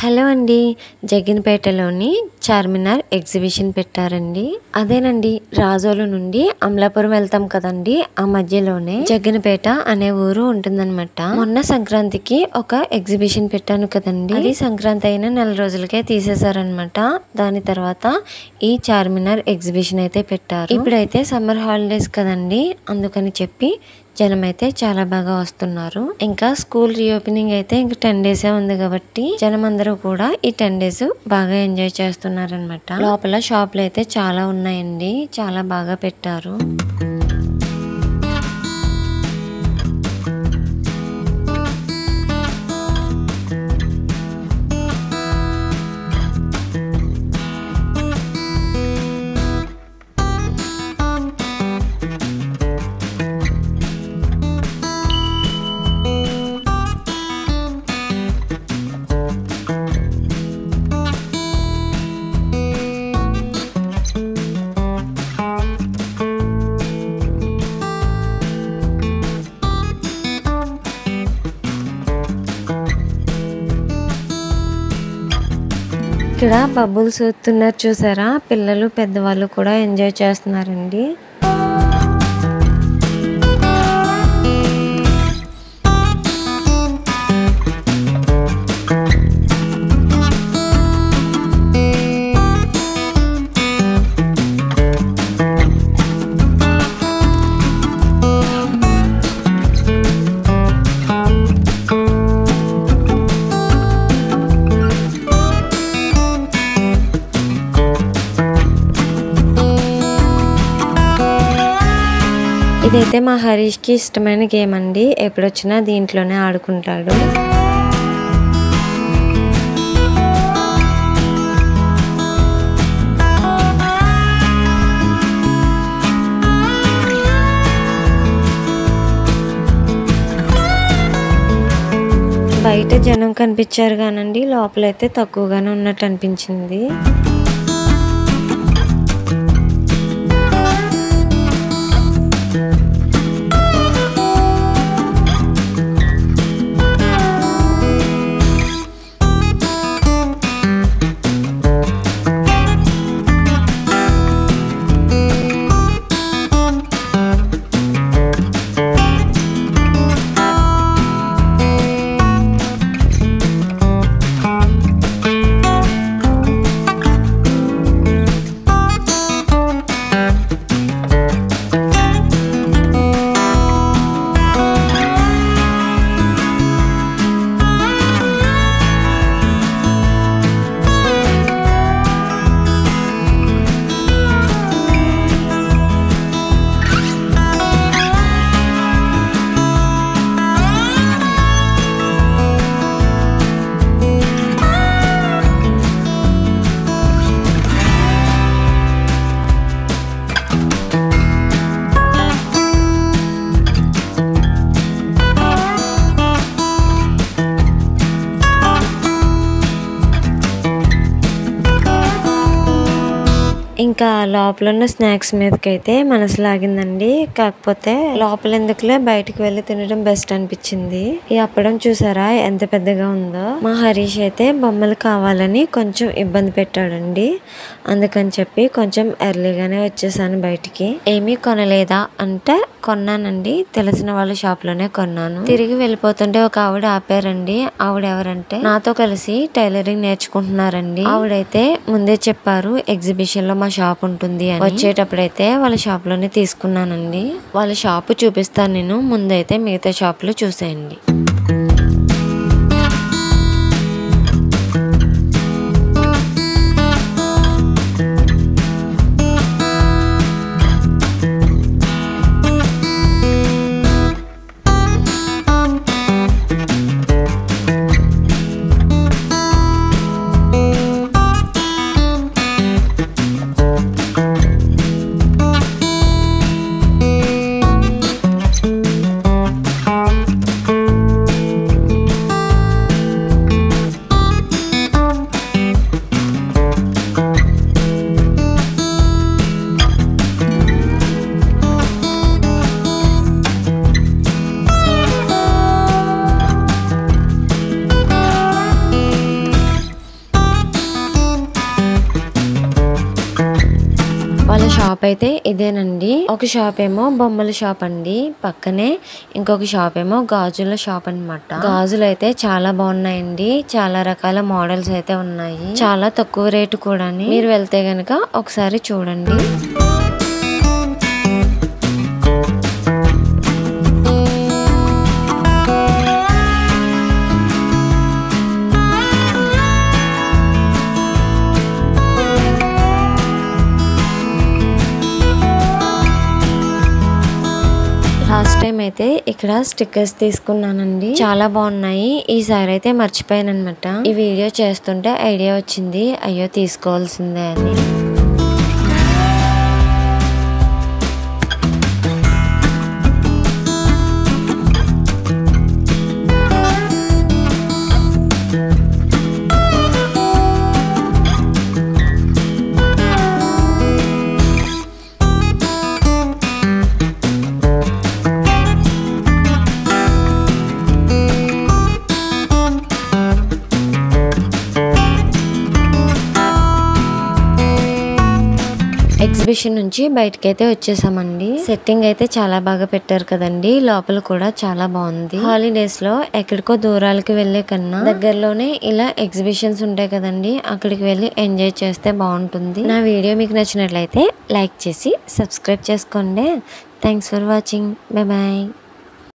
Hello అండి, జగిన్పేటలోని Charminar exhibition పెట్టారండి. అదేనండి, రాజోలు నుండి అమలాపురం వెళ్తాం కదండి, ఆ మధ్యలోనే జగిన్పేట అనే ఊరు ఉంటుందన్నమాట. మొన్న సంక్రాంతికి ఒక ఎగ్జిబిషన్ పెట్టాను కదండి, అది సంక్రాంతి అయిన నెల రోజులకే తీసేశారనమాట. దాని తర్వాత ఈ చార్మినార్ ఎగ్జిబిషన్ అయితే పెట్టారు. ఇప్పుడైతే సమ్మర్ హాలిడేస్ కదండి, అందుకని చెప్పి జనం అయితే చాలా బాగా వస్తున్నారు. ఇంకా స్కూల్ రీఓపెనింగ్ అయితే ఇంకా 10 days ఉంది కాబట్టి జనం అందరూ కూడా ఈ 10 days బాగా ఎంజాయ్ చేస్తున్నారు అనమాట. లోపల షాపులు అయితే చాలా ఉన్నాయండి, చాలా బాగా పెట్టారు. ఇక్కడ బబుల్స్ ఊతున్నారు చూసారా, పిల్లలు పెద్దవాళ్ళు కూడా ఎంజాయ్ చేస్తున్నారండి. ఇదైతే మా హరీష్కి ఇష్టమైన గేమ్ అండి, ఎప్పుడొచ్చినా దీంట్లోనే ఆడుకుంటాడు. బయట జనం కనిపించారు కానండి, లోపలైతే తక్కువగానే ఉన్నట్టు అనిపించింది. ఇంకా లోపల ఉన్న స్నాక్స్ మీదకైతే మనసు లాగిందండి, కాకపోతే లోపల ఎందుకులే బయటకు వెళ్ళి తినడం బెస్ట్ అనిపించింది. ఈ అప్పడం చూసారా ఎంత పెద్దగా ఉందో. మా హరీష్ అయితే బొమ్మలు కావాలని కొంచెం ఇబ్బంది పెట్టాడండి, అందుకని చెప్పి కొంచెం ఎర్లీగానే వచ్చేసాను బయటికి. ఏమీ కొనలేదా అంటే కొన్నానండి, తెలిసిన వాళ్ళ షాప్ లోనే కొన్నాను. తిరిగి వెళ్ళిపోతుంటే ఒక ఆవిడ ఆపారండి. ఆవిడ ఎవరంటే నాతో కలిసి టైలరింగ్ నేర్చుకుంటున్నారండి. ఆవిడైతే ముందే చెప్పారు ఎగ్జిబిషన్ లో మా షాప్ ఉంటుంది అని. వచ్చేటప్పుడైతే వాళ్ళ షాప్ లోనే తీసుకున్నానండి. వాళ్ళ షాప్ చూపిస్తాను నేను, ముందైతే మిగతా షాపులు చూసేయండి. షాప్ అయితే ఇదేనండి. ఒక షాప్ ఏమో బొమ్మల షాప్ అండి, పక్కనే ఇంకొక షాప్ ఏమో గాజుల షాప్ అన్నమాట. గాజులు అయితే చాలా బాగున్నాయండి, చాలా రకాల మోడల్స్ అయితే ఉన్నాయి, చాలా తక్కువ రేటు కూడా. మీరు వెళ్తే గనక ఒకసారి చూడండి. లాస్ట్ టైం అయితే ఇక్కడ స్టిక్కర్స్ తీసుకున్నానండి, చాలా బాగున్నాయి. ఈసారి అయితే మర్చిపోయాను అనమాట. ఈ వీడియో చేస్తుంటే ఐడియా వచ్చింది, అయ్యో తీసుకోవాల్సిందే అని. ఎగ్జిబిషన్ నుంచి బయటకైతే వచ్చేసామండి. సెట్టింగ్ అయితే చాలా బాగా పెట్టారు కదండి, లోపల కూడా చాలా బాగుంది. హాలిడేస్ లో ఎక్కడికో దూరాలకి వెళ్లే కన్నా దగ్గరలోనే ఇలా ఎగ్జిబిషన్స్ ఉంటాయి కదండి, అక్కడికి వెళ్ళి ఎంజాయ్ చేస్తే బాగుంటుంది. నా వీడియో మీకు నచ్చినట్లయితే లైక్ చేసి సబ్స్క్రైబ్ చేసుకోండి. Thanks for watching. Bye bye.